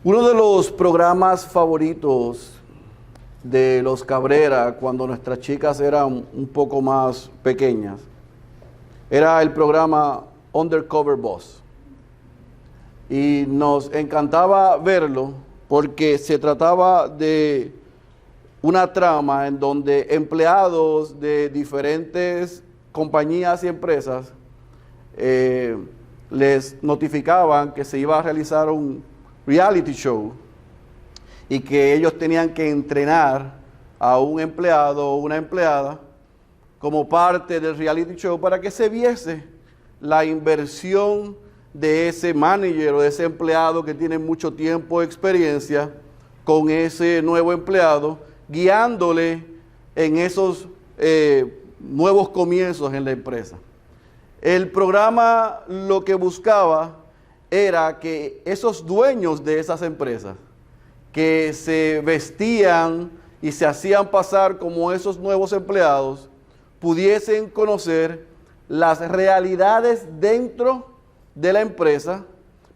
Uno de los programas favoritos de los Cabrera cuando nuestras chicas eran un poco más pequeñas era el programa Undercover Boss. Y nos encantaba verlo porque se trataba de una trama en donde empleados de diferentes compañías y empresas les notificaban que se iba a realizar un reality show y que ellos tenían que entrenar a un empleado o una empleada como parte del reality show para que se viese la inversión de ese manager o de ese empleado que tiene mucho tiempo de experiencia con ese nuevo empleado, guiándole en esos nuevos comienzos en la empresa. El programa lo que buscaba era que esos dueños de esas empresas que se vestían y se hacían pasar como esos nuevos empleados pudiesen conocer las realidades dentro de la empresa,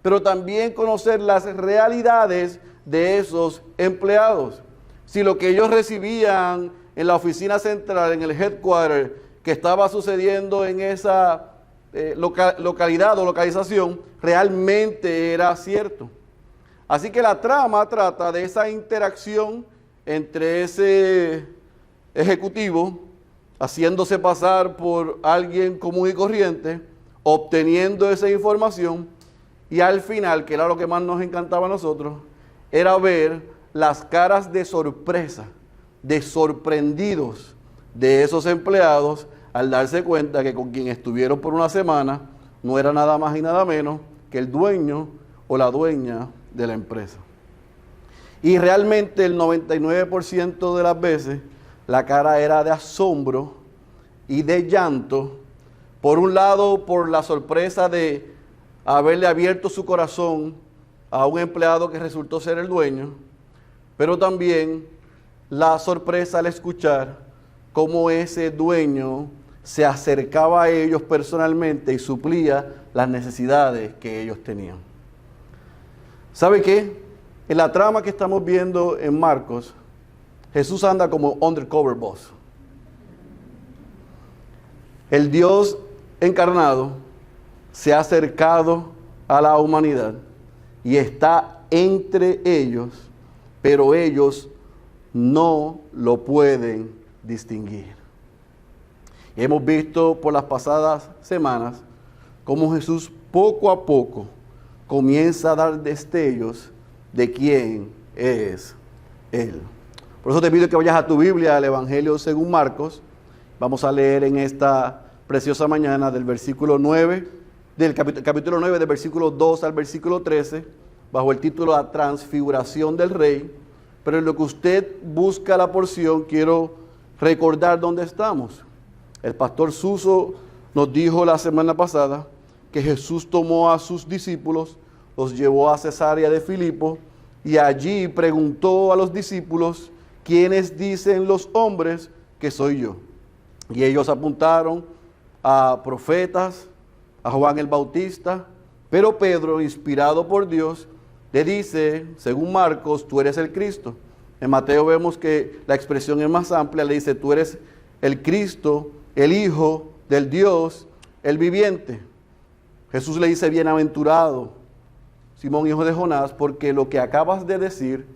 pero también conocer las realidades de esos empleados. Si lo que ellos recibían en la oficina central, en el headquarter, que estaba sucediendo en esa localidad o localización, realmente era cierto. Así que la trama trata de esa interacción entre ese ejecutivo, haciéndose pasar por alguien común y corriente, obteniendo esa información, y al final, que era lo que más nos encantaba a nosotros, era ver las caras de sorpresa, de sorprendidos de esos empleados al darse cuenta que con quien estuvieron por una semana no era nada más y nada menos que el dueño o la dueña de la empresa. Y realmente el 99% de las veces la cara era de asombro y de llanto, por un lado por la sorpresa de haberle abierto su corazón a un empleado que resultó ser el dueño, pero también la sorpresa al escuchar cómo ese dueño se acercaba a ellos personalmente y suplía las necesidades que ellos tenían. ¿Sabe qué? En la trama que estamos viendo en Marcos, Jesús anda como undercover boss. El Dios encarnado se ha acercado a la humanidad y está entre ellos, pero ellos no lo pueden distinguir. Y hemos visto por las pasadas semanas cómo Jesús poco a poco comienza a dar destellos de quién es Él. Por eso te pido que vayas a tu Biblia, al Evangelio según Marcos. Vamos a leer en esta preciosa mañana del versículo 9, del capítulo 9, del versículo 2 al versículo 13, bajo el título La Transfiguración del Rey. Pero en lo que usted busca la porción, quiero recordar dónde estamos. El pastor Suso nos dijo la semana pasada que Jesús tomó a sus discípulos, los llevó a Cesarea de Filipo y allí preguntó a los discípulos: ¿quiénes dicen los hombres que soy yo? Y ellos apuntaron a profetas, a Juan el Bautista, pero Pedro, inspirado por Dios, le dice, según Marcos, tú eres el Cristo. En Mateo vemos que la expresión es más amplia, le dice, tú eres el Cristo, el Hijo del Dios, el viviente. Jesús le dice, bienaventurado, Simón, hijo de Jonás, porque lo que acabas de decir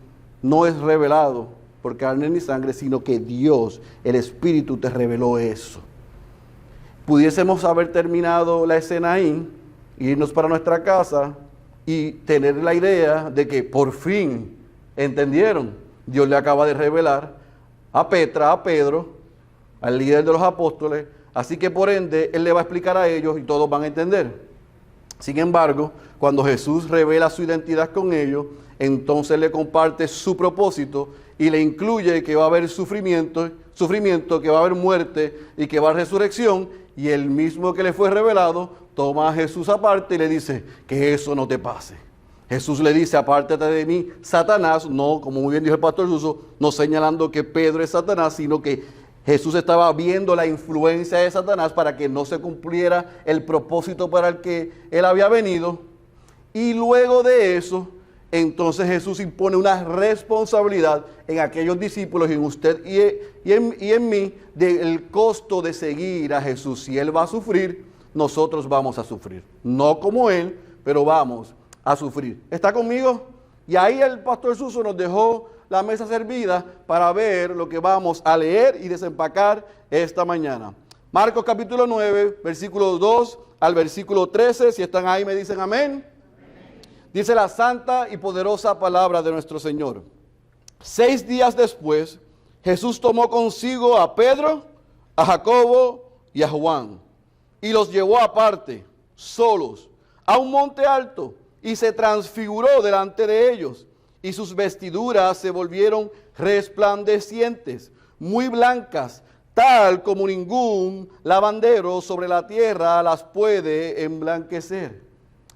no es revelado por carne ni sangre, sino que Dios, el Espíritu, te reveló eso. Pudiésemos haber terminado la escena ahí, irnos para nuestra casa y tener la idea de que por fin entendieron. Dios le acaba de revelar a Petra, a Pedro, al líder de los apóstoles, así que por ende Él le va a explicar a ellos y todos van a entender. Sin embargo, cuando Jesús revela su identidad con ellos, entonces le comparte su propósito y le incluye que va a haber sufrimiento, que va a haber muerte y que va a haber resurrección, y el mismo que le fue revelado toma a Jesús aparte y le dice que eso no te pase. Jesús le dice, apártate de mí, Satanás, no, como muy bien dijo el pastor Suso, no señalando que Pedro es Satanás, sino que Jesús estaba viendo la influencia de Satanás para que no se cumpliera el propósito para el que él había venido. Y luego de eso, entonces Jesús impone una responsabilidad en aquellos discípulos y en usted y en mí del costo de seguir a Jesús. Si Él va a sufrir, nosotros vamos a sufrir. No como Él, pero vamos a sufrir. ¿Está conmigo? Y ahí el pastor Suso nos dejó la mesa servida para ver lo que vamos a leer y desempacar esta mañana. Marcos capítulo 9, versículos 2 al versículo 13. Si están ahí me dicen amén. Dice la santa y poderosa palabra de nuestro Señor. 6 días después, Jesús tomó consigo a Pedro, a Jacobo y a Juan, y los llevó aparte, solos, a un monte alto, y se transfiguró delante de ellos, y sus vestiduras se volvieron resplandecientes, muy blancas, tal como ningún lavandero sobre la tierra las puede emblanquecer.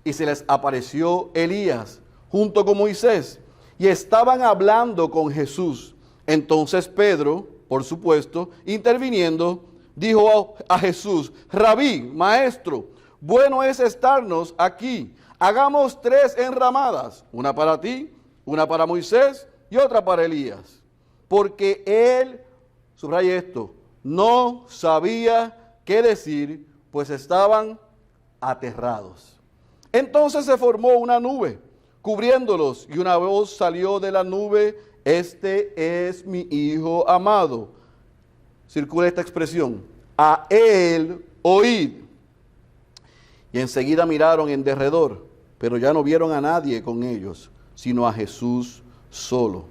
Y se les apareció Elías junto con Moisés, y estaban hablando con Jesús. Entonces Pedro, por supuesto, interviniendo, dijo a Jesús: Rabí, maestro, bueno es estarnos aquí. Hagamos 3 enramadas, una para ti, una para Moisés y otra para Elías. Porque él, subraya esto, no sabía qué decir, pues estaban aterrados. Entonces se formó una nube cubriéndolos, y una voz salió de la nube: este es mi Hijo amado. Circula esta expresión: a él oíd. Y enseguida miraron en derredor, pero ya no vieron a nadie con ellos, sino a Jesús solo.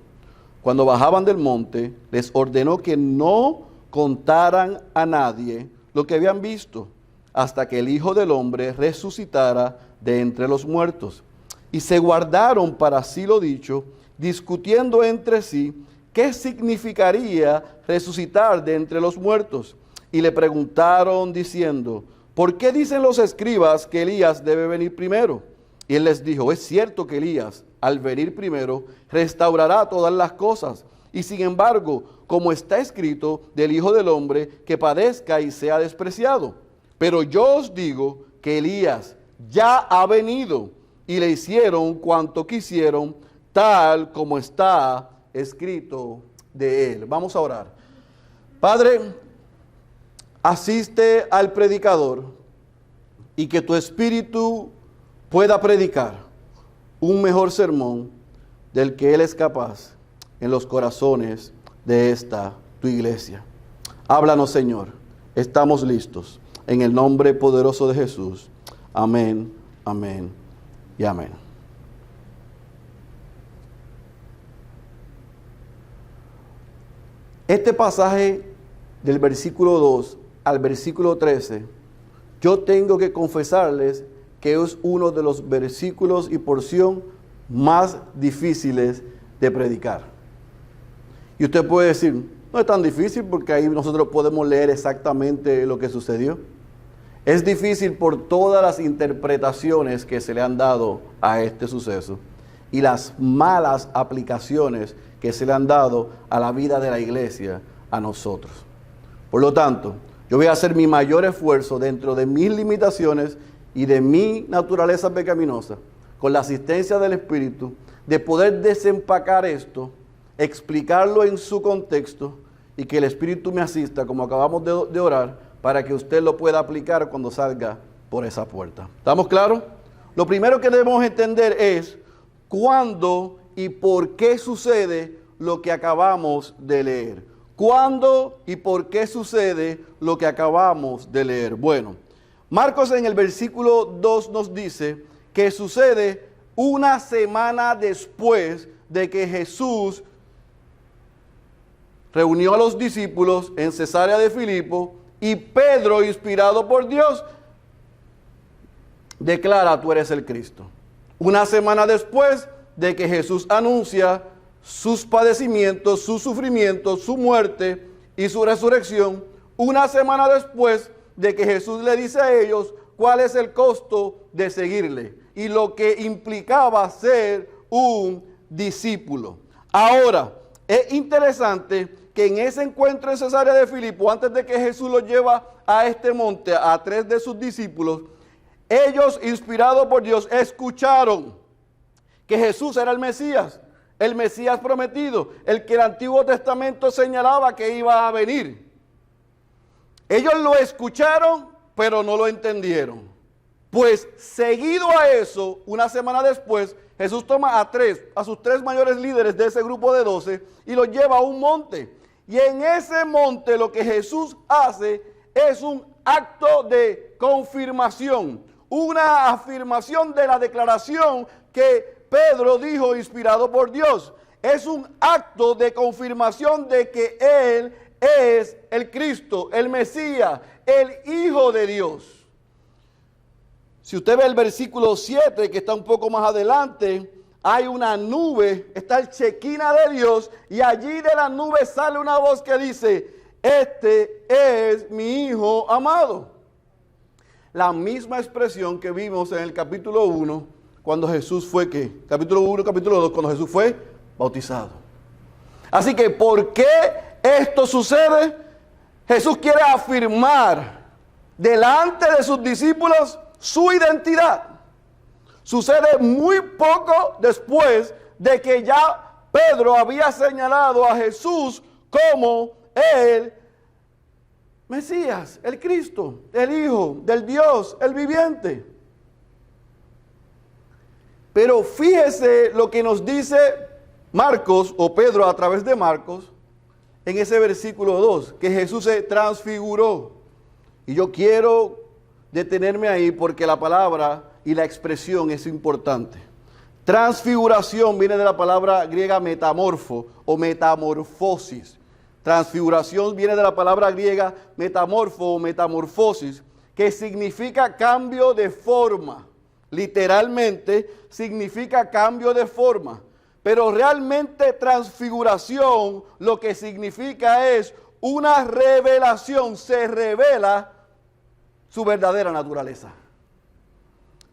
Cuando bajaban del monte, les ordenó que no contaran a nadie lo que habían visto, hasta que el Hijo del Hombre resucitara de entre los muertos. Y se guardaron para sí lo dicho, discutiendo entre sí qué significaría resucitar de entre los muertos. Y le preguntaron diciendo: ¿por qué dicen los escribas que Elías debe venir primero? Y él les dijo: es cierto que Elías, al venir primero, restaurará todas las cosas. Y sin embargo, como está escrito del Hijo del Hombre, que padezca y sea despreciado. Pero yo os digo que Elías ya ha venido, y le hicieron cuanto quisieron, tal como está escrito de él. Vamos a orar. Padre, asiste al predicador, y que tu espíritu pueda predicar un mejor sermón del que él es capaz en los corazones de esta tu iglesia. Háblanos, Señor. Estamos listos. En el nombre poderoso de Jesús. Amén, amén y amén. Este pasaje del versículo 2 al versículo 13, yo tengo que confesarles que es uno de los versículos y porción más difíciles de predicar. Y usted puede decir: no es tan difícil, porque ahí nosotros podemos leer exactamente lo que sucedió. Es difícil por todas las interpretaciones que se le han dado a este suceso y las malas aplicaciones que se le han dado a la vida de la iglesia, a nosotros. Por lo tanto, yo voy a hacer mi mayor esfuerzo dentro de mis limitaciones y de mi naturaleza pecaminosa, con la asistencia del Espíritu, de poder desempacar esto, explicarlo en su contexto, y que el Espíritu me asista, como acabamos de orar, para que usted lo pueda aplicar cuando salga por esa puerta. ¿Estamos claros? Lo primero que debemos entender es cuándo y por qué sucede lo que acabamos de leer. ¿Cuándo y por qué sucede lo que acabamos de leer? Bueno, Marcos en el versículo 2 nos dice que sucede una semana después de que Jesús reunió a los discípulos en Cesarea de Filipo, y Pedro, inspirado por Dios, declara: tú eres el Cristo. Una semana después de que Jesús anuncia sus padecimientos, sus sufrimientos, su muerte y su resurrección, una semana después de que Jesús le dice a ellos cuál es el costo de seguirle y lo que implicaba ser un discípulo. Ahora, es interesante que en ese encuentro en Cesarea de Filipo, antes de que Jesús los lleva a este monte, a 3 de sus discípulos, ellos, inspirados por Dios, escucharon que Jesús era el Mesías prometido, el que el Antiguo Testamento señalaba que iba a venir. Ellos lo escucharon, pero no lo entendieron. Pues seguido a eso, una semana después, Jesús toma a sus 3 mayores líderes de ese grupo de 12 y los lleva a un monte. Y en ese monte lo que Jesús hace es un acto de confirmación, una afirmación de la declaración que Pedro dijo inspirado por Dios. Es un acto de confirmación de que Él es el Cristo, el Mesías, el Hijo de Dios. Si usted ve el versículo 7, que está un poco más adelante, hay una nube, está el Shekinah de Dios, y allí de la nube sale una voz que dice: este es mi Hijo amado. La misma expresión que vimos en el capítulo 1, cuando Jesús fue, ¿qué? Capítulo 1, capítulo 2, cuando Jesús fue bautizado. Así que, ¿por qué esto sucede? Jesús quiere afirmar delante de sus discípulos su identidad. Sucede muy poco después de que ya Pedro había señalado a Jesús como el Mesías, el Cristo, el Hijo del Dios, el viviente. Pero fíjese lo que nos dice Marcos, o Pedro a través de Marcos, en ese versículo 2, que Jesús se transfiguró. Y yo quiero detenerme ahí porque la palabra y la expresión es importante. Transfiguración viene de la palabra griega metamorfo o metamorfosis. Transfiguración viene de la palabra griega metamorfo o metamorfosis, que significa cambio de forma. Literalmente significa cambio de forma. Pero realmente transfiguración lo que significa es una revelación. Se revela su verdadera naturaleza.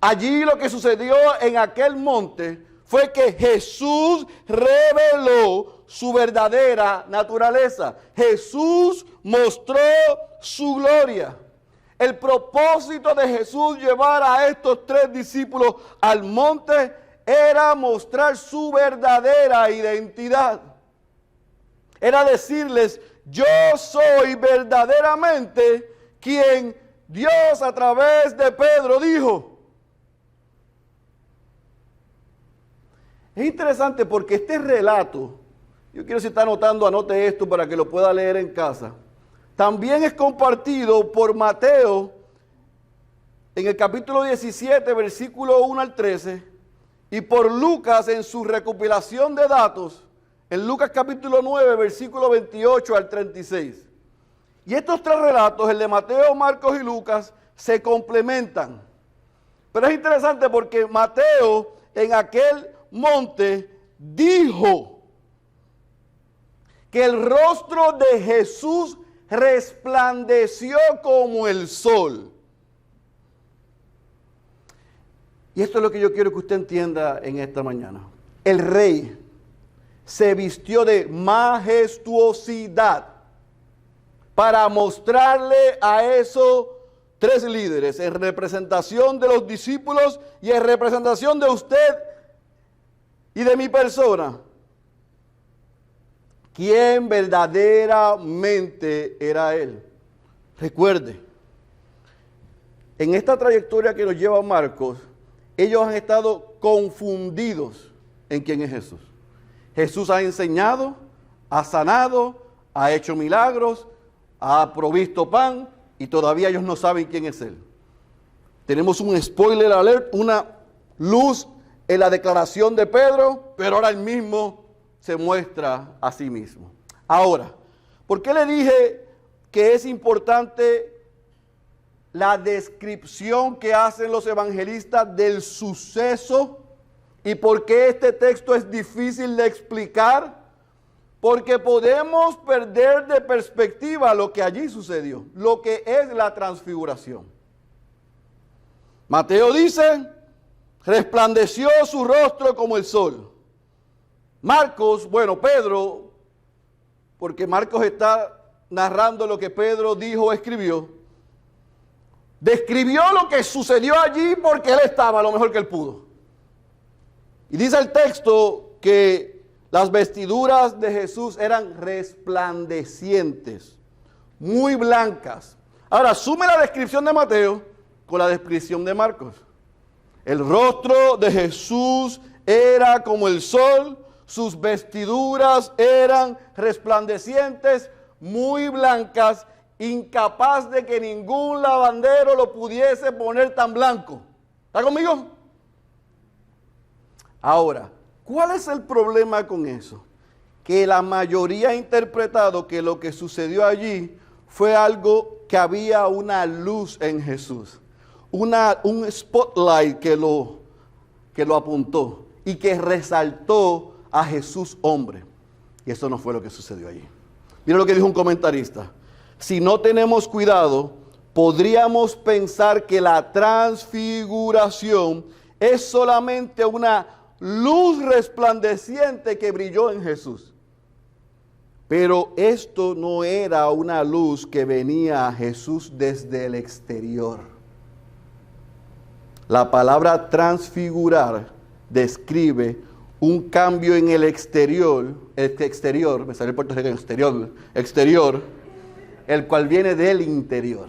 Allí lo que sucedió en aquel monte fue que Jesús reveló su verdadera naturaleza. Jesús mostró su gloria. El propósito de Jesús llevar a estos 3 discípulos al monte era mostrar su verdadera identidad. Era decirles: yo soy verdaderamente quien Dios a través de Pedro dijo. Es interesante porque este relato, yo quiero, si está anotando, anote esto para que lo pueda leer en casa. También es compartido por Mateo en el capítulo 17, versículo 1 al 13, y por Lucas en su recopilación de datos, en Lucas capítulo 9, versículo 28 al 36. Y estos 3 relatos, el de Mateo, Marcos y Lucas, se complementan. Pero es interesante porque Mateo en aquel monte dijo que el rostro de Jesús resplandeció como el sol. Y esto es lo que yo quiero que usted entienda en esta mañana. El rey se vistió de majestuosidad para mostrarle a esos 3 líderes, en representación de los discípulos y en representación de usted y de mi persona, quién verdaderamente era Él. Recuerde, en esta trayectoria que nos lleva Marcos, ellos han estado confundidos en quién es Jesús. Jesús ha enseñado, ha sanado, ha hecho milagros, ha provisto pan, y todavía ellos no saben quién es Él. Tenemos un spoiler alert, una luz en la declaración de Pedro, pero ahora él mismo se muestra a sí mismo. Ahora, ¿por qué le dije que es importante la descripción que hacen los evangelistas del suceso? ¿Y por qué este texto es difícil de explicar? Porque podemos perder de perspectiva lo que allí sucedió, lo que es la transfiguración. Mateo dice: resplandeció su rostro como el sol. Marcos, bueno, Pedro, porque Marcos está narrando lo que Pedro dijo o escribió, describió lo que sucedió allí porque él estaba lo mejor que él pudo. Y dice el texto que las vestiduras de Jesús eran resplandecientes, muy blancas. Ahora, sume la descripción de Mateo con la descripción de Marcos. El rostro de Jesús era como el sol, sus vestiduras eran resplandecientes, muy blancas, incapaz de que ningún lavandero lo pudiese poner tan blanco. ¿Está conmigo? Ahora, ¿cuál es el problema con eso? Que la mayoría ha interpretado que lo que sucedió allí fue algo que había una luz en Jesús, un spotlight que lo apuntó y que resaltó a Jesús hombre. Y eso no fue lo que sucedió allí. Mira lo que dijo un comentarista. Si no tenemos cuidado, podríamos pensar que la transfiguración es solamente una luz resplandeciente que brilló en Jesús. Pero esto no era una luz que venía a Jesús desde el exterior. La palabra transfigurar describe un cambio en el exterior, me salió el puertorriqueño, exterior, el cual viene del interior.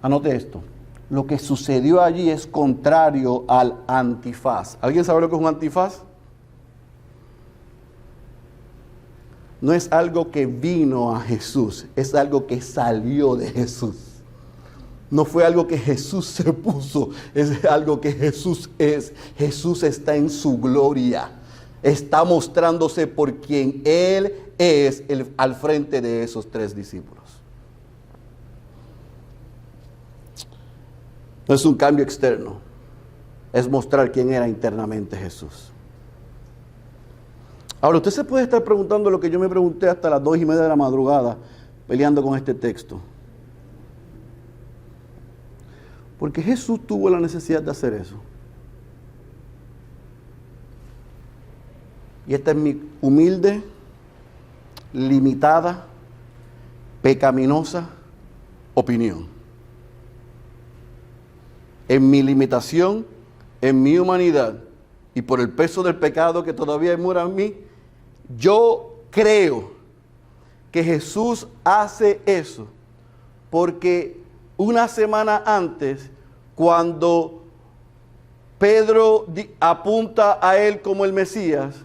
Anote esto. Lo que sucedió allí es contrario al antifaz. ¿Alguien sabe lo que es un antifaz? No es algo que vino a Jesús, es algo que salió de Jesús. No fue algo que Jesús se puso, es algo que Jesús es. Jesús está en su gloria. Está mostrándose por quien Él es al frente de esos 3 discípulos. No es un cambio externo, es mostrar quién era internamente Jesús. Ahora, usted se puede estar preguntando lo que yo me pregunté hasta las 2:30 de la madrugada, peleando con este texto. ¿Por qué Jesús tuvo la necesidad de hacer eso? Y esta es mi humilde, limitada, pecaminosa opinión. En mi limitación, en mi humanidad y por el peso del pecado que todavía mora en mí, yo creo que Jesús hace eso porque una semana antes, cuando Pedro apunta a él como el Mesías,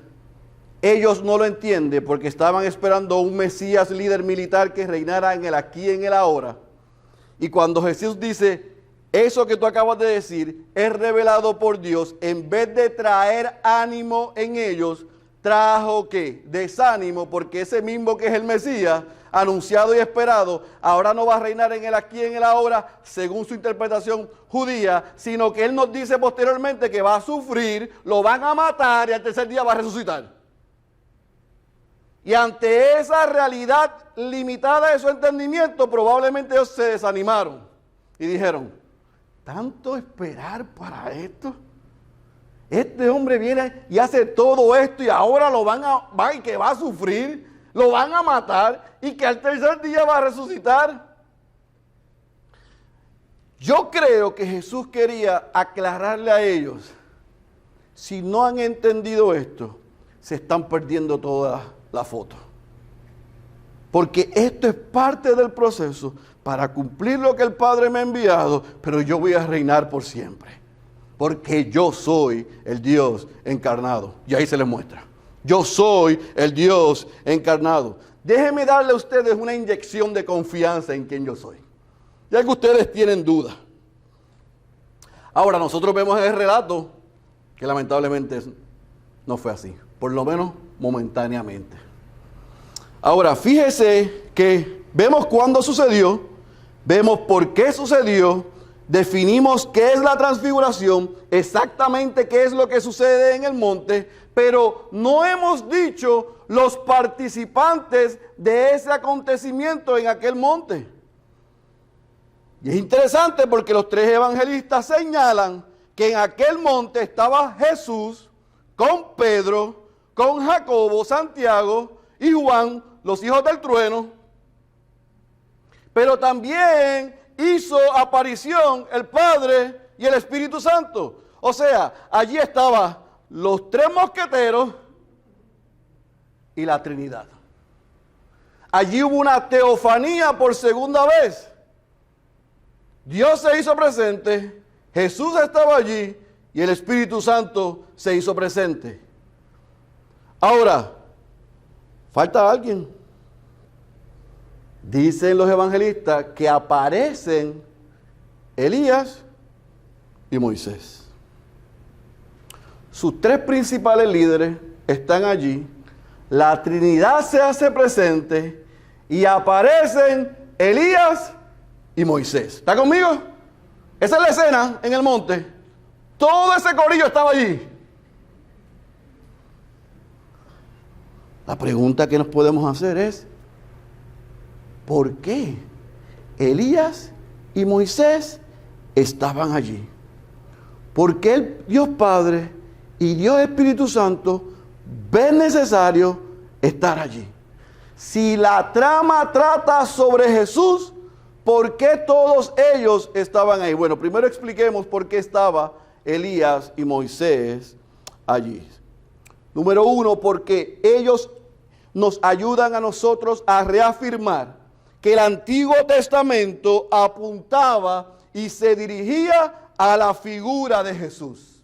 ellos no lo entienden porque estaban esperando un Mesías líder militar que reinara en el aquí y en el ahora. Y cuando Jesús dice, eso que tú acabas de decir es revelado por Dios, en vez de traer ánimo en ellos, trajo ¿qué? Desánimo, porque ese mismo que es el Mesías, anunciado y esperado, ahora no va a reinar en el aquí y en el ahora, según su interpretación judía, sino que Él nos dice posteriormente que va a sufrir, lo van a matar y al tercer día va a resucitar. Y ante esa realidad limitada de su entendimiento, probablemente ellos se desanimaron y dijeron, ¿tanto esperar para esto? Este hombre viene y hace todo esto y ahora que va a sufrir, lo van a matar y que al tercer día va a resucitar. Yo creo que Jesús quería aclararle a ellos, si no han entendido esto, se están perdiendo toda la foto. Porque esto es parte del proceso para cumplir lo que el Padre me ha enviado, pero yo voy a reinar por siempre. Porque yo soy el Dios encarnado. Y ahí se les muestra. Yo soy el Dios encarnado. Déjenme darle a ustedes una inyección de confianza en quien yo soy. Ya que ustedes tienen duda. Ahora, nosotros vemos en el relato que lamentablemente no fue así. Por lo menos momentáneamente. Ahora, fíjese que vemos cuándo sucedió, vemos por qué sucedió, definimos qué es la transfiguración, exactamente qué es lo que sucede en el monte, pero no hemos dicho los participantes de ese acontecimiento en aquel monte. Y es interesante porque los 3 evangelistas señalan que en aquel monte estaba Jesús con Pedro, con Jacobo, Santiago y Juan, los hijos del trueno, pero también hizo aparición el Padre y el Espíritu Santo. O sea, allí estaban los tres mosqueteros y la Trinidad. Allí hubo una teofanía por segunda vez. Dios se hizo presente, Jesús estaba allí y el Espíritu Santo se hizo presente. Ahora, falta alguien. Dicen los evangelistas que aparecen Elías y Moisés. Sus tres principales líderes están allí. La Trinidad se hace presente y aparecen Elías y Moisés. ¿Está conmigo? Esa es la escena en el monte. Todo ese corillo estaba allí. La pregunta que nos podemos hacer es, ¿por qué Elías y Moisés estaban allí? ¿Por qué el Dios Padre y Dios Espíritu Santo ven necesario estar allí? Si la trama trata sobre Jesús, ¿por qué todos ellos estaban ahí? Bueno, primero expliquemos por qué estaba Elías y Moisés allí. Número uno, porque ellos nos ayudan a nosotros a reafirmar que el Antiguo Testamento apuntaba y se dirigía a la figura de Jesús.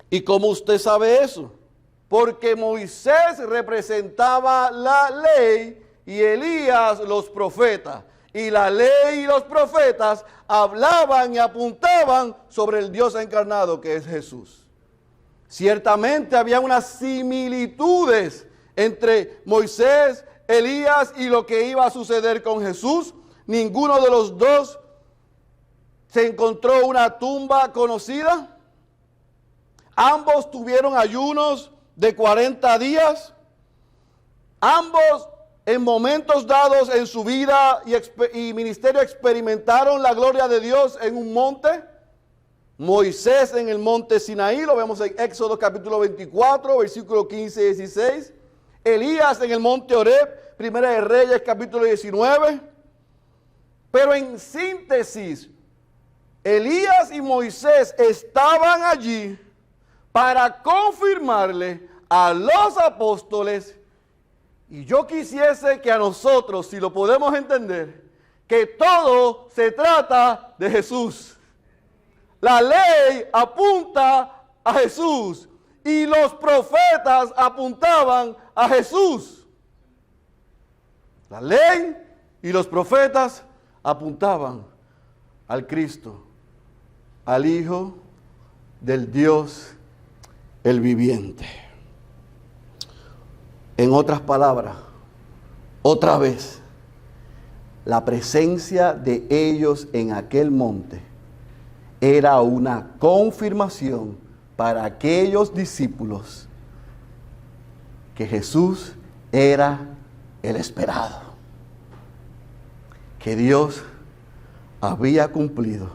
¿Y cómo usted sabe eso? Porque Moisés representaba la ley y Elías los profetas. Y la ley y los profetas hablaban y apuntaban sobre el Dios encarnado que es Jesús. Ciertamente había unas similitudes entre Moisés, Elías y lo que iba a suceder con Jesús. Ninguno de los dos se encontró una tumba conocida. Ambos tuvieron ayunos de 40 días. Ambos en momentos dados en su vida y ministerio experimentaron la gloria de Dios en un monte. Moisés en el monte Sinaí, lo vemos en Éxodo capítulo 24, versículo 15 y 16. Elías en el monte Horeb, Primera de Reyes capítulo 19. Pero en síntesis, Elías y Moisés estaban allí para confirmarle a los apóstoles, y yo quisiese que a nosotros, si lo podemos entender, que todo se trata de Jesús. La ley apunta a Jesús y los profetas apuntaban a Jesús. La ley y los profetas apuntaban al Cristo, al Hijo del Dios el viviente. En otras palabras, otra vez, la presencia de ellos en aquel monte era una confirmación para aquellos discípulos que Jesús era el esperado, que Dios había cumplido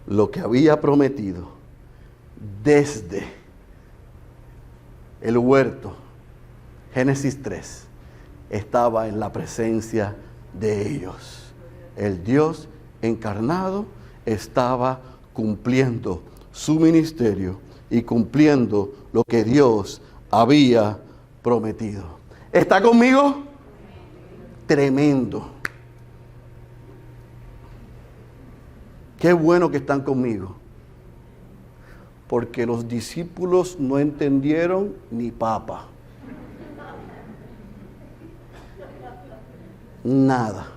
lo que había prometido desde el huerto. Génesis 3 estaba en la presencia de ellos. El Dios encarnado estaba cumpliendo su ministerio y cumpliendo lo que Dios había prometido. ¿Está conmigo? Tremendo. Qué bueno que están conmigo. Porque los discípulos no entendieron ni papa. Nada.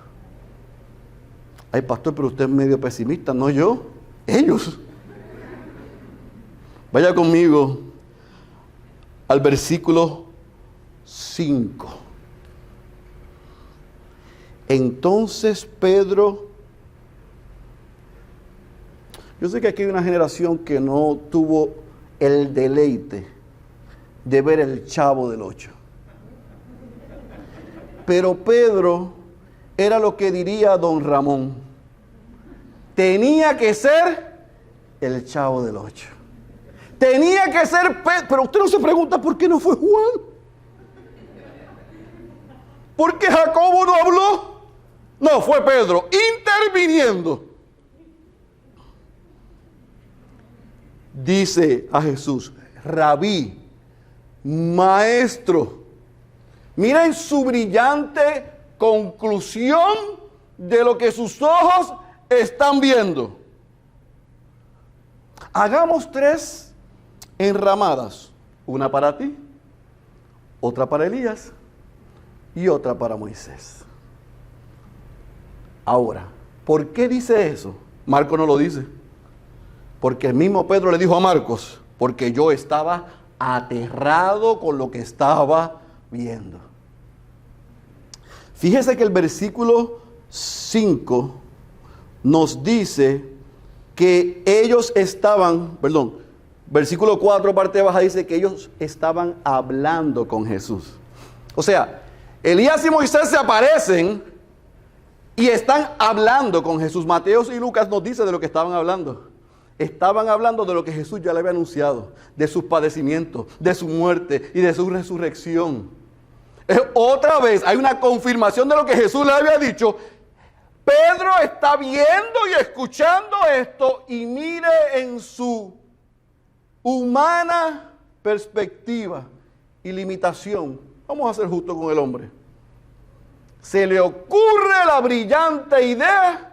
Ay, pastor, pero usted es medio pesimista. No yo, ellos. Vaya conmigo al versículo 5. Entonces Pedro... Yo sé que aquí hay una generación que no tuvo el deleite de ver el Chavo del Ocho. Pero Pedro era lo que diría don Ramón. Tenía que ser el Chavo del Ocho. Tenía que ser Pedro. Pero usted no se pregunta por qué no fue Juan. ¿Por qué Jacobo no habló? No, fue Pedro interviniendo. dice a Jesús, Rabí, maestro. Miren su brillante conclusión de lo que sus ojos están viendo. Hagamos 3 enramadas, una para ti, otra para Elías y otra para Moisés. Ahora, ¿por qué dice eso? Marcos no lo dice. Porque el mismo Pedro le dijo a Marcos, porque yo estaba aterrado con lo que estaba viendo. Fíjese que el versículo 5 nos dice que ellos estaban, versículo 4 parte baja dice que ellos estaban hablando con Jesús. O sea, Elías y Moisés se aparecen y están hablando con Jesús. Mateo y Lucas nos dicen de lo que estaban hablando. Estaban hablando de lo que Jesús ya le había anunciado, de sus padecimientos, de su muerte y de su resurrección. Otra vez hay una confirmación de lo que Jesús le había dicho. Pedro está viendo y escuchando esto y mire en su humana perspectiva y limitación. Vamos a ser justos con el hombre. Se le ocurre la brillante idea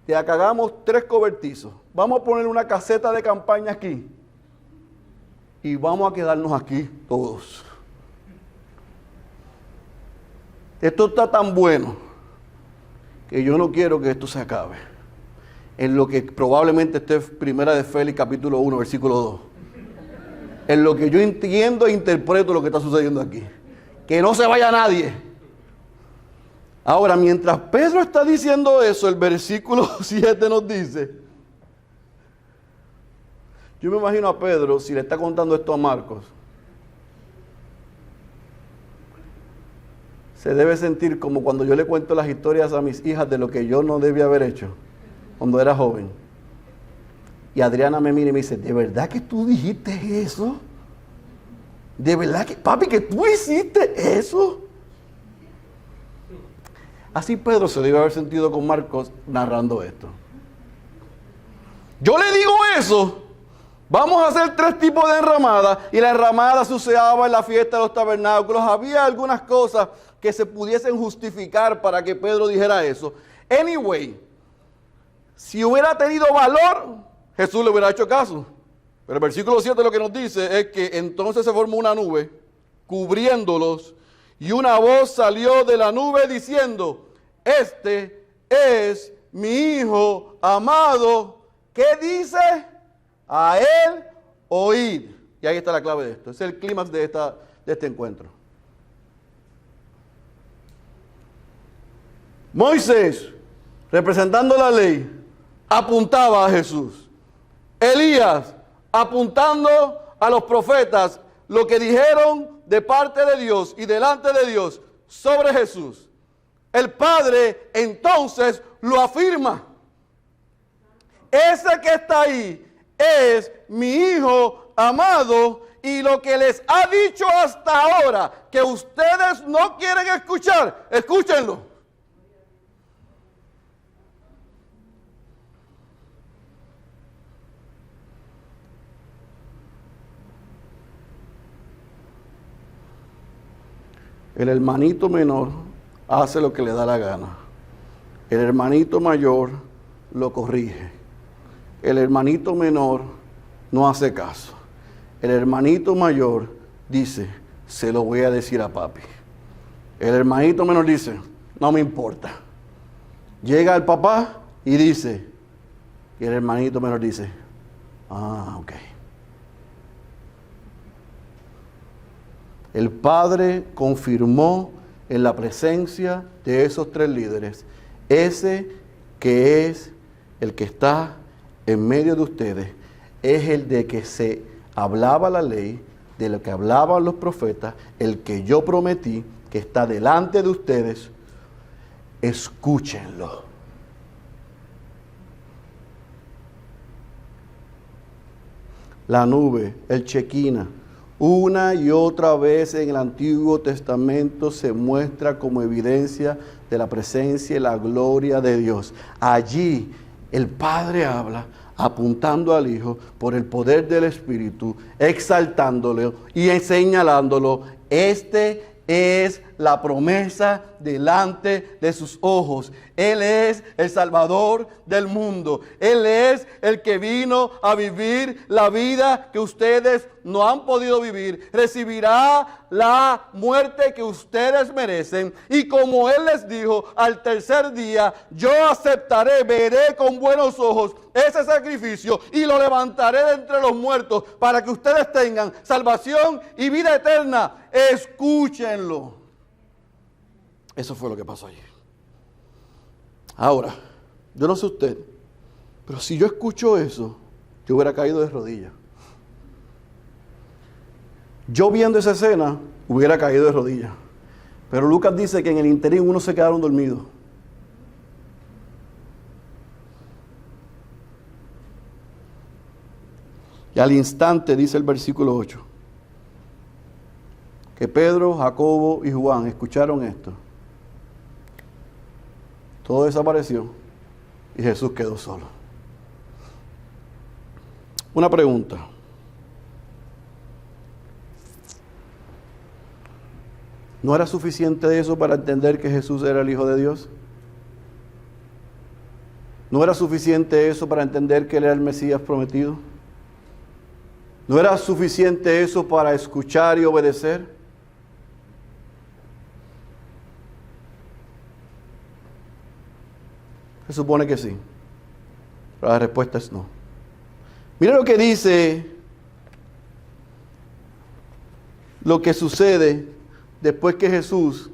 de que hagamos 3 cobertizos. Vamos a poner una caseta de campaña aquí y vamos a quedarnos aquí todos. Esto está tan bueno que yo no quiero que esto se acabe. En lo que probablemente esté Primera de Félix capítulo 1, versículo 2. En lo que yo entiendo e interpreto lo que está sucediendo aquí. Que no se vaya nadie. Ahora, mientras Pedro está diciendo eso, el versículo 7 nos dice, yo me imagino a Pedro, si le está contando esto a Marcos, se debe sentir como cuando yo le cuento las historias a mis hijas de lo que yo no debía haber hecho cuando era joven. Y Adriana me mira y me dice, ¿de verdad que tú dijiste eso? ¿De verdad que, papi, que tú hiciste eso? Así Pedro se debe haber sentido con Marcos narrando esto. Yo le digo eso. Vamos a hacer 3 tipos de enramadas. Y la enramada se usaba en la fiesta de los tabernáculos. Había algunas cosas que se pudiesen justificar para que Pedro dijera eso. Anyway, si hubiera tenido valor, Jesús le hubiera hecho caso. Pero el versículo 7 lo que nos dice es que entonces se formó una nube cubriéndolos y una voz salió de la nube diciendo, este es mi Hijo amado. ¿Qué dice? A él oíd. Y ahí está la clave de esto. Es el clímax de este encuentro. Moisés, representando la ley, apuntaba a Jesús. Elías, apuntando a los profetas, lo que dijeron de parte de Dios y delante de Dios sobre Jesús. El Padre entonces lo afirma. Ese que está ahí es mi Hijo amado, y lo que les ha dicho hasta ahora que ustedes no quieren escuchar, escúchenlo. El hermanito menor hace lo que le da la gana. El hermanito mayor lo corrige. El hermanito menor no hace caso. El hermanito mayor dice, se lo voy a decir a papi. El hermanito menor dice, no me importa. Llega el papá y dice, y el hermanito menor dice, ok. El Padre confirmó en la presencia de esos 3 líderes, ese que es el que está en medio de ustedes, es el de que se hablaba la ley, de lo que hablaban los profetas, el que yo prometí, que está delante de ustedes, escúchenlo. La nube, el Shekinah, una y otra vez en el Antiguo Testamento se muestra como evidencia de la presencia y la gloria de Dios. Allí el Padre habla, apuntando al Hijo por el poder del Espíritu, exaltándolo y señalándolo. Este es la promesa delante de sus ojos. Él es el Salvador del mundo. Él es el que vino a vivir la vida que ustedes no han podido vivir. Recibirá la muerte que ustedes merecen. Y como Él les dijo, al tercer día yo aceptaré, veré con buenos ojos ese sacrificio y lo levantaré de entre los muertos para que ustedes tengan salvación y vida eterna. Escúchenlo. Eso fue lo que pasó allí. Ahora, yo no sé usted, pero si yo escucho eso, yo hubiera caído de rodillas. Yo viendo esa escena, hubiera caído de rodillas. Pero Lucas dice que en el interín unos se quedaron dormidos. Y al instante, dice el versículo 8, que Pedro, Jacobo y Juan escucharon esto. Todo desapareció y Jesús quedó solo. Una pregunta. ¿No era suficiente eso para entender que Jesús era el Hijo de Dios? ¿No era suficiente eso para entender que Él era el Mesías prometido? ¿No era suficiente eso para escuchar y obedecer? Se supone que sí, pero la respuesta es no. Mira lo que dice, lo que sucede después que Jesús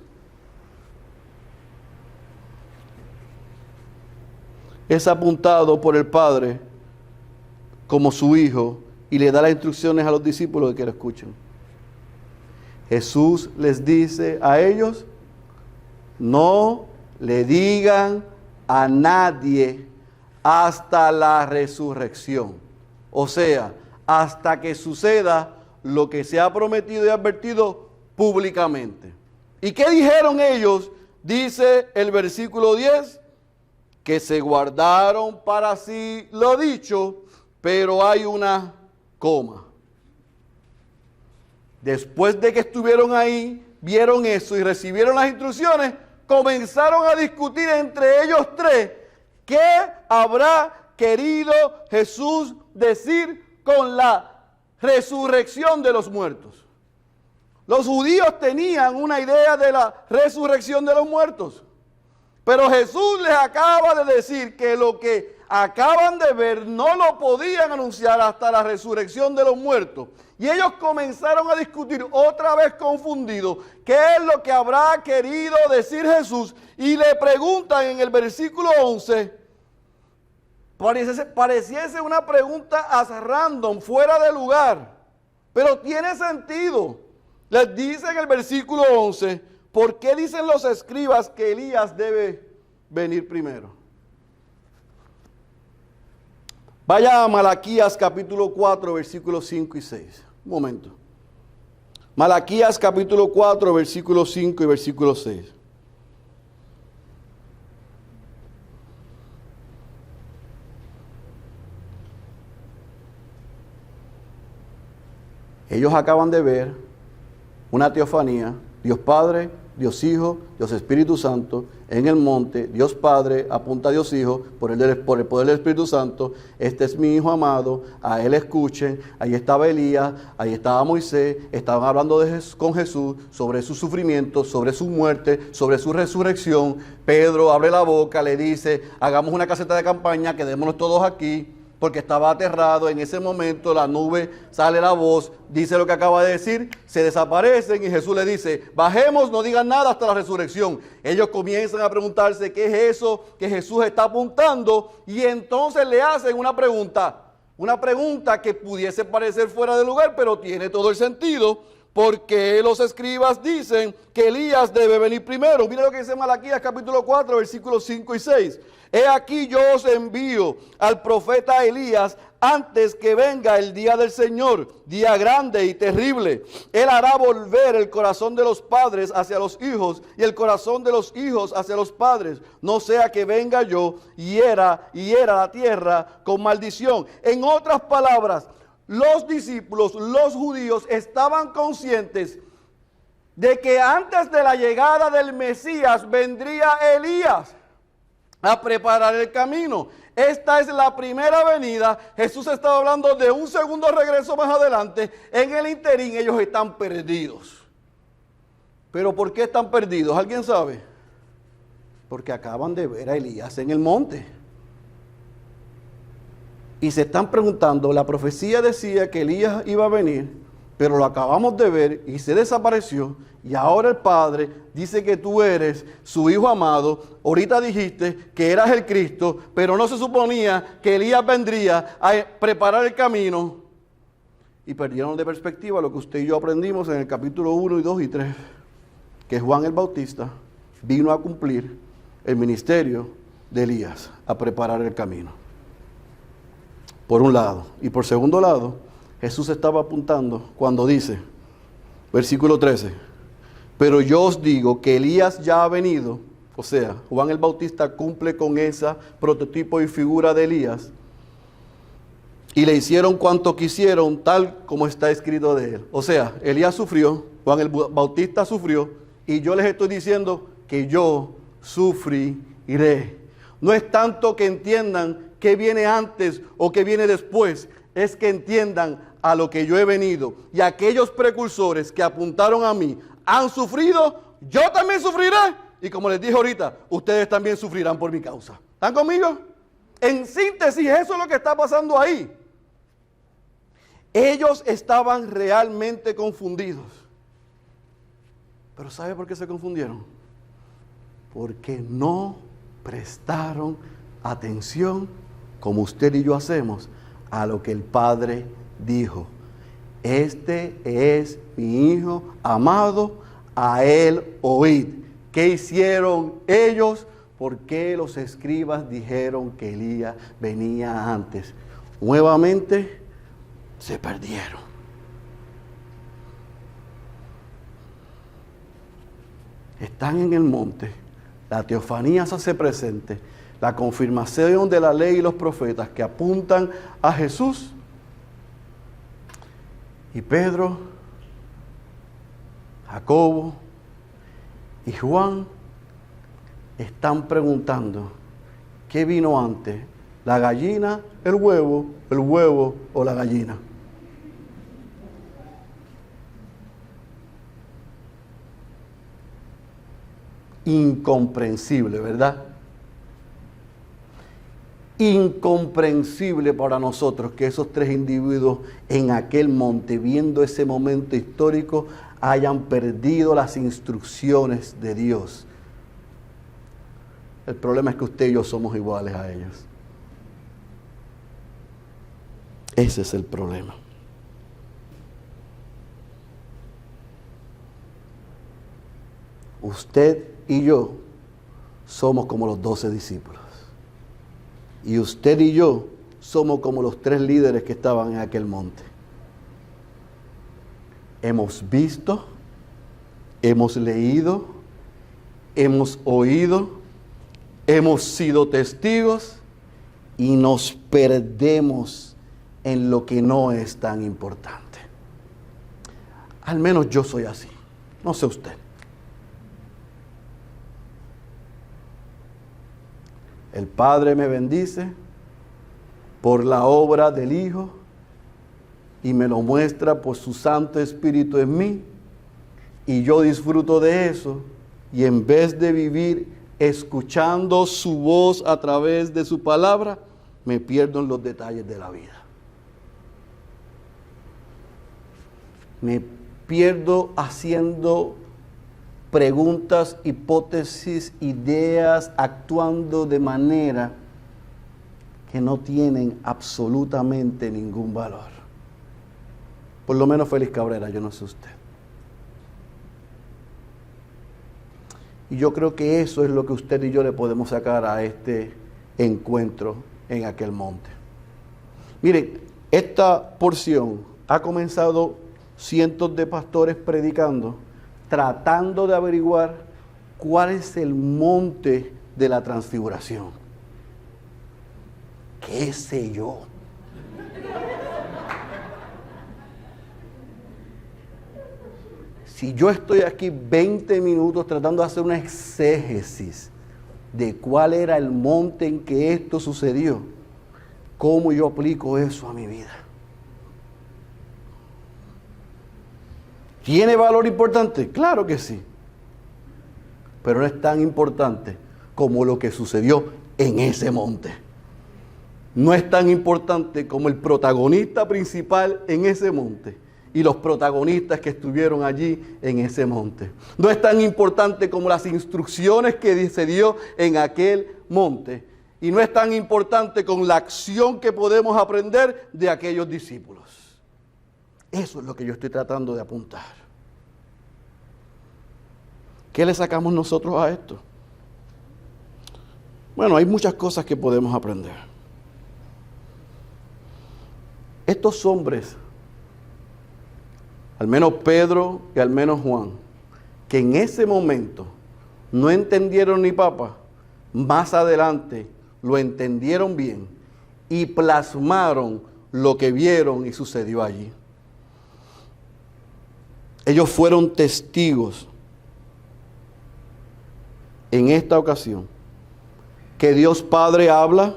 es apuntado por el Padre como su Hijo y le da las instrucciones a los discípulos de que lo escuchen. Jesús les dice a ellos, no le digan a nadie hasta la resurrección. O sea, hasta que suceda lo que se ha prometido y advertido públicamente. ¿Y qué dijeron ellos? Dice el versículo 10, que se guardaron para sí lo dicho, pero hay una coma. Después de que estuvieron ahí, vieron eso y recibieron las instrucciones, comenzaron a discutir entre ellos tres qué habrá querido Jesús decir con la resurrección de los muertos. Los judíos tenían una idea de la resurrección de los muertos, pero Jesús les acaba de decir que lo que acaban de ver no lo podían anunciar hasta la resurrección de los muertos. Y ellos comenzaron a discutir otra vez confundidos qué es lo que habrá querido decir Jesús. Y le preguntan en el versículo 11, pareciese una pregunta as random, fuera de lugar, pero tiene sentido. Les dice en el versículo 11, ¿por qué dicen los escribas que Elías debe venir primero? Vaya a Malaquías capítulo 4, versículos 5 y 6. Un momento. Malaquías capítulo 4, versículos 5 y versículo 6. Ellos acaban de ver una teofanía, Dios Padre, Dios Hijo, Dios Espíritu Santo, en el monte, Dios Padre apunta a Dios Hijo por el poder del Espíritu Santo. Este es mi Hijo amado, a Él escuchen. Ahí estaba Elías, ahí estaba Moisés, estaban hablando con Jesús sobre su sufrimiento, sobre su muerte, sobre su resurrección. Pedro abre la boca, le dice, hagamos una caseta de campaña, quedémonos todos aquí, porque estaba aterrado. En ese momento la nube, sale la voz, dice lo que acaba de decir, se desaparecen y Jesús le dice, bajemos, no digan nada hasta la resurrección. Ellos comienzan a preguntarse qué es eso que Jesús está apuntando y entonces le hacen una pregunta que pudiese parecer fuera de lugar, pero tiene todo el sentido. Porque los escribas dicen que Elías debe venir primero. Mira lo que dice Malaquías capítulo 4, versículos 5 y 6. He aquí yo os envío al profeta Elías antes que venga el día del Señor, día grande y terrible. Él hará volver el corazón de los padres hacia los hijos y el corazón de los hijos hacia los padres, no sea que venga yo y hiera la tierra con maldición. En otras palabras, los discípulos, los judíos, estaban conscientes de que antes de la llegada del Mesías vendría Elías a preparar el camino. Esta es la primera venida. Jesús estaba hablando de un segundo regreso más adelante. En el interín ellos están perdidos. ¿Pero por qué están perdidos? ¿Alguien sabe? Porque acaban de ver a Elías en el monte. Y se están preguntando, la profecía decía que Elías iba a venir, pero lo acabamos de ver y se desapareció. Y ahora el Padre dice que tú eres su Hijo amado. Ahorita dijiste que eras el Cristo, pero no se suponía que Elías vendría a preparar el camino. Y perdieron de perspectiva lo que usted y yo aprendimos en el capítulo 1 y 2 y 3, que Juan el Bautista vino a cumplir el ministerio de Elías, a preparar el camino. Por un lado. Y por segundo lado, Jesús estaba apuntando cuando dice, versículo 13, pero yo os digo que Elías ya ha venido. O sea, Juan el Bautista cumple con ese prototipo y figura de Elías. Y le hicieron cuanto quisieron, tal como está escrito de él. O sea, Elías sufrió, Juan el Bautista sufrió, y yo les estoy diciendo que yo sufriré. No es tanto que entiendan qué viene antes o qué viene después, es que entiendan a lo que yo he venido. Y aquellos precursores que apuntaron a mí han sufrido, yo también sufriré. Y como les dije ahorita, ustedes también sufrirán por mi causa. ¿Están conmigo? En síntesis, eso es lo que está pasando ahí. Ellos estaban realmente confundidos. Pero ¿sabe por qué se confundieron? Porque no prestaron atención, como usted y yo hacemos, a lo que el Padre dijo. Este es mi Hijo amado, a él oíd. ¿Qué hicieron ellos? ¿Por qué los escribas dijeron que Elías venía antes? Nuevamente se perdieron. Están en el monte, la teofanía se hace presente, la confirmación de la ley y los profetas que apuntan a Jesús. Y Pedro, Jacobo y Juan están preguntando, ¿qué vino antes? ¿La gallina, el huevo o la gallina? Incomprensible, ¿verdad? Incomprensible para nosotros que esos tres individuos en aquel monte, viendo ese momento histórico, hayan perdido las instrucciones de Dios. El problema es que usted y yo somos iguales a ellos. Ese es el problema. Usted y yo somos como los 12 discípulos. Y usted y yo somos como los 3 líderes que estaban en aquel monte. Hemos visto, hemos leído, hemos oído, hemos sido testigos y nos perdemos en lo que no es tan importante. Al menos yo soy así, no sé usted. El Padre me bendice por la obra del Hijo y me lo muestra por su Santo Espíritu en mí. Y yo disfruto de eso y en vez de vivir escuchando su voz a través de su palabra, me pierdo en los detalles de la vida. Me pierdo haciendo preguntas, hipótesis, ideas, actuando de manera que no tienen absolutamente ningún valor. Por lo menos Félix Cabrera, yo no sé usted. Y yo creo que eso es lo que usted y yo le podemos sacar a este encuentro en aquel monte. Miren, esta porción ha comenzado cientos de pastores predicando, tratando de averiguar cuál es el monte de la transfiguración. ¿Qué sé yo? Si yo estoy aquí 20 minutos tratando de hacer una exégesis de cuál era el monte en que esto sucedió, ¿cómo yo aplico eso a mi vida? ¿Tiene valor importante? Claro que sí. Pero no es tan importante como lo que sucedió en ese monte. No es tan importante como el protagonista principal en ese monte y los protagonistas que estuvieron allí en ese monte. No es tan importante como las instrucciones que se dio en aquel monte. Y no es tan importante con la acción que podemos aprender de aquellos discípulos. Eso es lo que yo estoy tratando de apuntar. ¿Qué le sacamos nosotros a esto? Bueno, hay muchas cosas que podemos aprender. Estos hombres, al menos Pedro y al menos Juan, que en ese momento no entendieron ni papa, más adelante lo entendieron bien y plasmaron lo que vieron y sucedió allí. Ellos fueron testigos en esta ocasión que Dios Padre habla,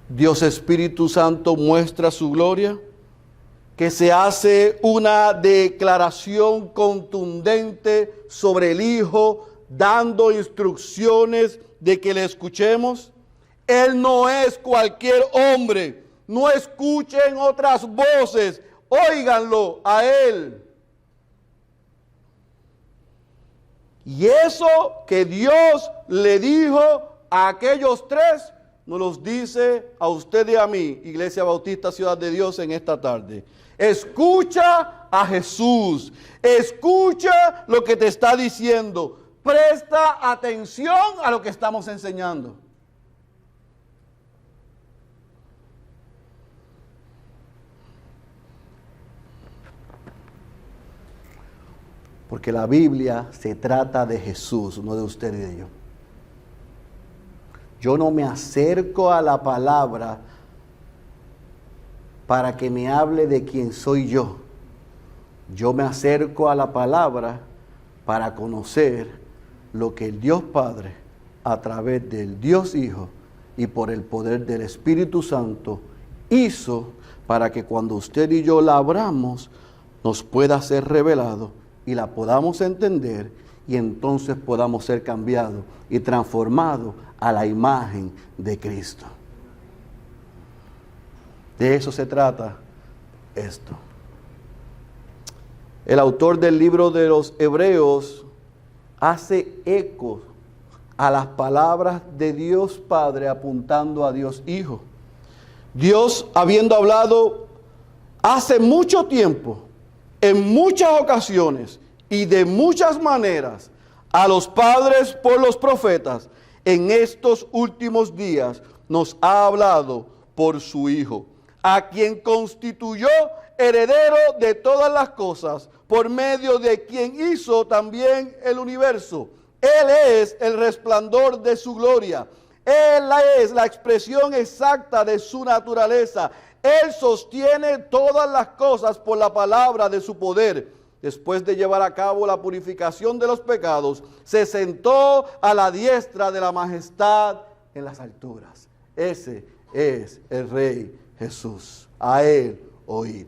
Dios Espíritu Santo muestra su gloria, que se hace una declaración contundente sobre el Hijo, dando instrucciones de que le escuchemos. Él no es cualquier hombre, no escuchen otras voces, óiganlo a Él. Y eso que Dios le dijo a aquellos tres, nos los dice a usted y a mí, Iglesia Bautista Ciudad de Dios, en esta tarde. Escucha a Jesús, escucha lo que te está diciendo, presta atención a lo que estamos enseñando. Porque la Biblia se trata de Jesús, no de usted y de yo. Yo no me acerco a la palabra para que me hable de quién soy yo. Yo me acerco a la palabra para conocer lo que el Dios Padre, a través del Dios Hijo y por el poder del Espíritu Santo, hizo para que cuando usted y yo la abramos, nos pueda ser revelado y la podamos entender y entonces podamos ser cambiados y transformados a la imagen de Cristo. De eso se trata esto. El autor del libro de los Hebreos hace eco a las palabras de Dios Padre apuntando a Dios Hijo. Dios, habiendo hablado hace mucho tiempo, en muchas ocasiones y de muchas maneras a los padres por los profetas, en estos últimos días nos ha hablado por su Hijo, a quien constituyó heredero de todas las cosas, por medio de quien hizo también el universo. Él es el resplandor de su gloria. Él es la expresión exacta de su naturaleza. Él sostiene todas las cosas por la palabra de su poder. Después de llevar a cabo la purificación de los pecados, se sentó a la diestra de la majestad en las alturas. Ese es el Rey Jesús. A Él oíd.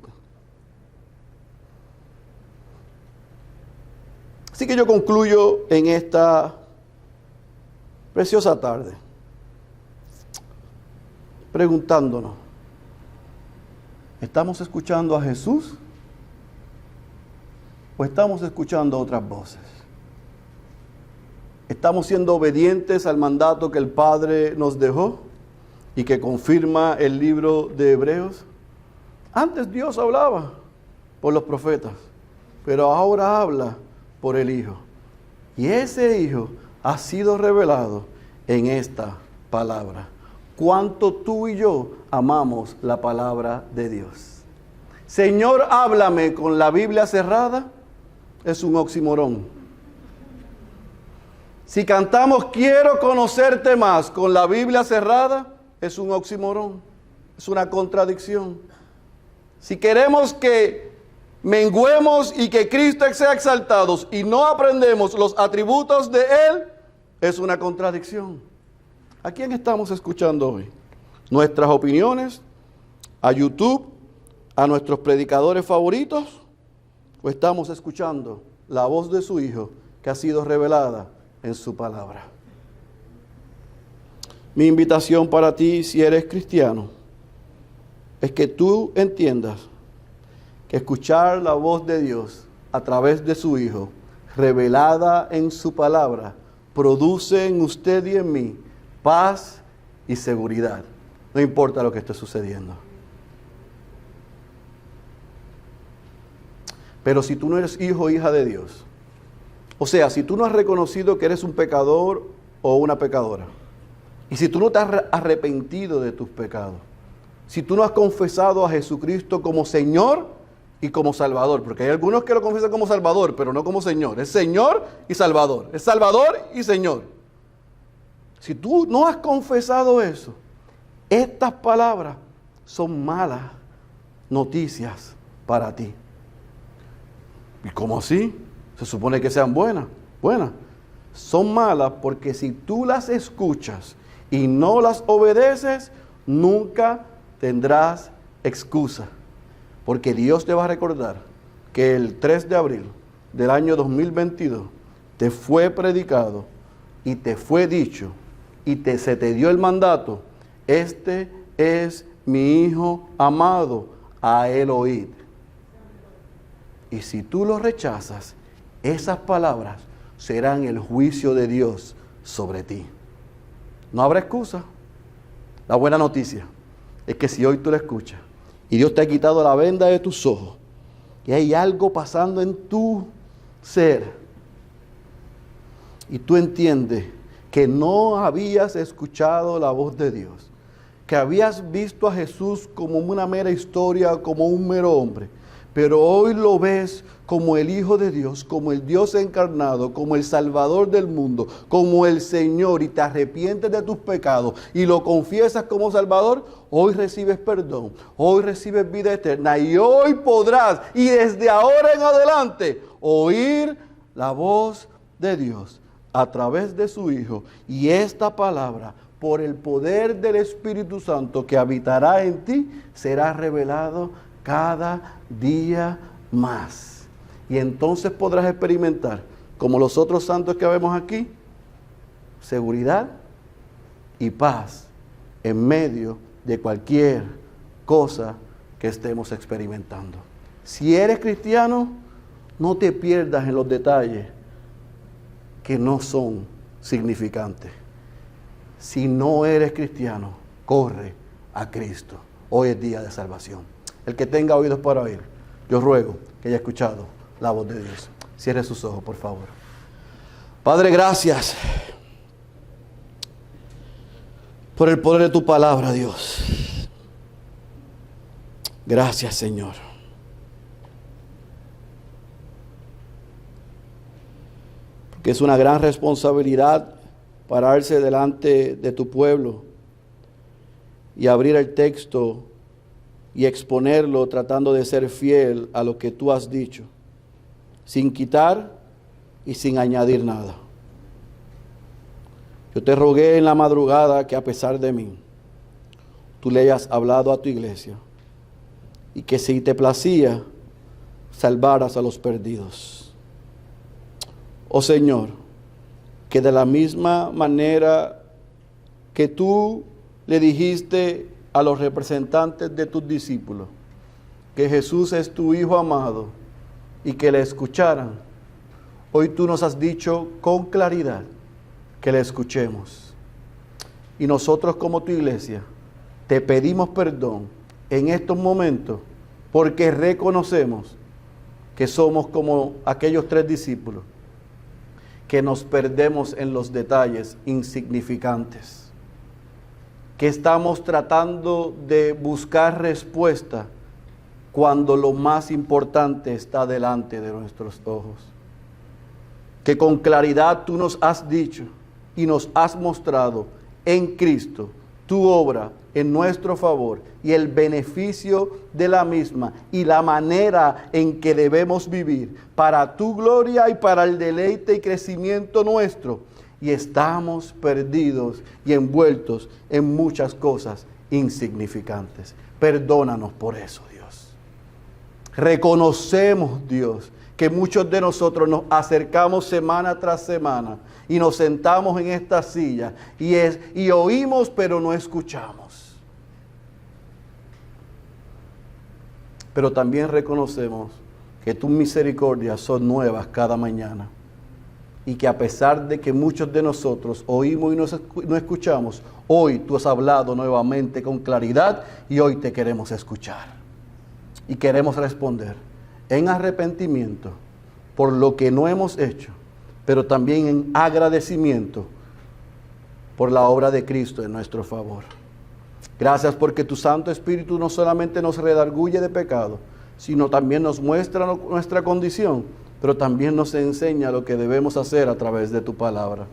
Así que yo concluyo en esta preciosa tarde preguntándonos, ¿estamos escuchando a Jesús o estamos escuchando otras voces? ¿Estamos siendo obedientes al mandato que el Padre nos dejó y que confirma el libro de Hebreos? Antes Dios hablaba por los profetas, pero ahora habla por el Hijo. Y ese Hijo ha sido revelado en esta palabra. cuánto tú y yo amamos la palabra de Dios. Señor, háblame con la Biblia cerrada, es un oxímoron. Si cantamos quiero conocerte más con la Biblia cerrada, es un oxímoron, es una contradicción. Si queremos que menguemos y que Cristo sea exaltado y no aprendemos los atributos de Él, es una contradicción. ¿A quién estamos escuchando hoy? ¿Nuestras opiniones? ¿A YouTube? ¿A nuestros predicadores favoritos? ¿O estamos escuchando la voz de su Hijo que ha sido revelada en su palabra? Mi invitación para ti, si eres cristiano, es que tú entiendas que escuchar la voz de Dios a través de su Hijo, revelada en su palabra, produce en usted y en mí paz y seguridad. No importa lo que esté sucediendo. Pero si tú no eres hijo o hija de Dios, o sea, si tú no has reconocido que eres un pecador o una pecadora, y si tú no te has arrepentido de tus pecados, si tú no has confesado a Jesucristo como Señor y como Salvador, porque hay algunos que lo confiesan como Salvador, pero no como Señor. Es Señor y Salvador. Es Salvador y Señor. Si tú no has confesado eso, estas palabras son malas noticias para ti. ¿Y cómo así? Se supone que sean buenas. Buenas. Son malas porque si tú las escuchas y no las obedeces, nunca tendrás excusa. Porque Dios te va a recordar que el 3 de abril del año 2022 te fue predicado y te fue dicho y se te dio el mandato: este es mi Hijo amado, a Él oíd. Y si tú lo rechazas, esas palabras serán el juicio de Dios sobre ti. No habrá excusa. La buena noticia es que si hoy tú la escuchas y Dios te ha quitado la venda de tus ojos y hay algo pasando en tu ser y tú entiendes que no habías escuchado la voz de Dios, que habías visto a Jesús como una mera historia, como un mero hombre, pero hoy lo ves como el Hijo de Dios, como el Dios encarnado, como el Salvador del mundo, como el Señor, y te arrepientes de tus pecados y lo confiesas como Salvador, hoy recibes perdón, hoy recibes vida eterna y hoy podrás, y desde ahora en adelante, oír la voz de Dios a través de su Hijo, y esta palabra, por el poder del Espíritu Santo que habitará en ti, será revelado cada día más. Y entonces podrás experimentar, como los otros santos que vemos aquí, seguridad y paz en medio de cualquier cosa que estemos experimentando. Si eres cristiano, no te pierdas en los detalles que no son significantes. Si no eres cristiano, corre a Cristo. Hoy es día de salvación. El que tenga oídos para oír, yo ruego que haya escuchado la voz de Dios. Cierre sus ojos, por favor. Padre, gracias por el poder de tu palabra, Dios. Gracias, Señor. Porque es una gran responsabilidad pararse delante de tu pueblo y abrir el texto y exponerlo tratando de ser fiel a lo que tú has dicho, sin quitar y sin añadir nada. Yo te rogué en la madrugada que a pesar de mí, tú le hayas hablado a tu iglesia y que si te placía, salvaras a los perdidos. Oh Señor, que de la misma manera que tú le dijiste a los representantes de tus discípulos que Jesús es tu Hijo amado y que le escucharan, hoy tú nos has dicho con claridad que le escuchemos. Y nosotros como tu iglesia te pedimos perdón en estos momentos porque reconocemos que somos como aquellos 3 discípulos, que nos perdemos en los detalles insignificantes. que estamos tratando de buscar respuesta cuando lo más importante está delante de nuestros ojos. Que con claridad tú nos has dicho y nos has mostrado en Cristo tu obra en nuestro favor y el beneficio de la misma y la manera en que debemos vivir para tu gloria y para el deleite y crecimiento nuestro. Y estamos perdidos y envueltos en muchas cosas insignificantes. Perdónanos por eso, Dios. Reconocemos, Dios, que muchos de nosotros nos acercamos semana tras semana y nos sentamos en esta silla y oímos pero no escuchamos. Pero también reconocemos que tus misericordias son nuevas cada mañana. Y que a pesar de que muchos de nosotros oímos y no escuchamos, hoy tú has hablado nuevamente con claridad y hoy te queremos escuchar. Y queremos responder en arrepentimiento por lo que no hemos hecho, pero también en agradecimiento por la obra de Cristo en nuestro favor. Gracias porque tu Santo Espíritu no solamente nos redarguye de pecado, sino también nos muestra nuestra condición, pero también nos enseña lo que debemos hacer a través de tu palabra.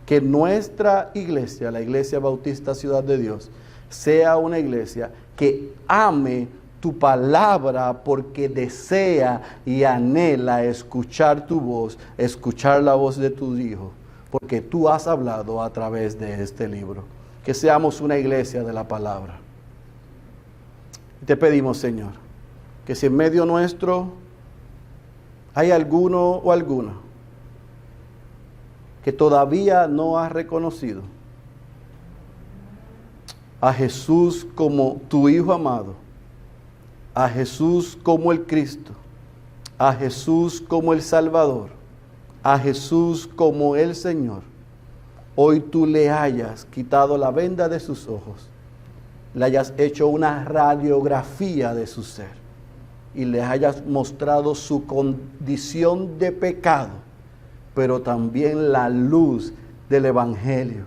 Que nuestra iglesia, la Iglesia Bautista Ciudad de Dios, sea una iglesia que ame tu palabra porque desea y anhela escuchar tu voz, escuchar la voz de tu Hijo, porque tú has hablado a través de este libro. Que seamos una iglesia de la palabra. Te pedimos, Señor, que si en medio nuestro hay alguno o alguna que todavía no ha reconocido a Jesús como tu Hijo amado, a Jesús como el Cristo, a Jesús como el Salvador, a Jesús como el Señor, hoy tú le hayas quitado la venda de sus ojos, le hayas hecho una radiografía de su ser y le hayas mostrado su condición de pecado, pero también la luz del Evangelio,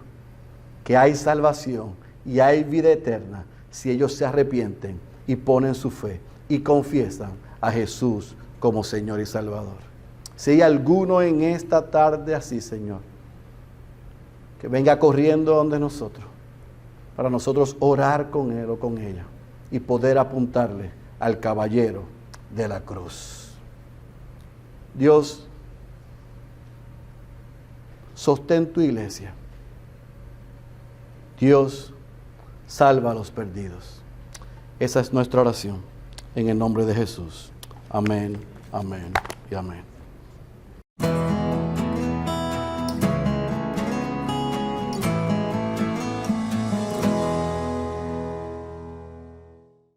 que hay salvación y hay vida eterna si ellos se arrepienten y ponen su fe y confiesan a Jesús como Señor y Salvador. Si hay alguno en esta tarde así, Señor, que venga corriendo donde nosotros, para nosotros orar con él o con ella y poder apuntarle al caballero de la cruz. Dios, sostén tu iglesia. Dios, salva a los perdidos. Esa es nuestra oración en el nombre de Jesús. Amén, amén y amén.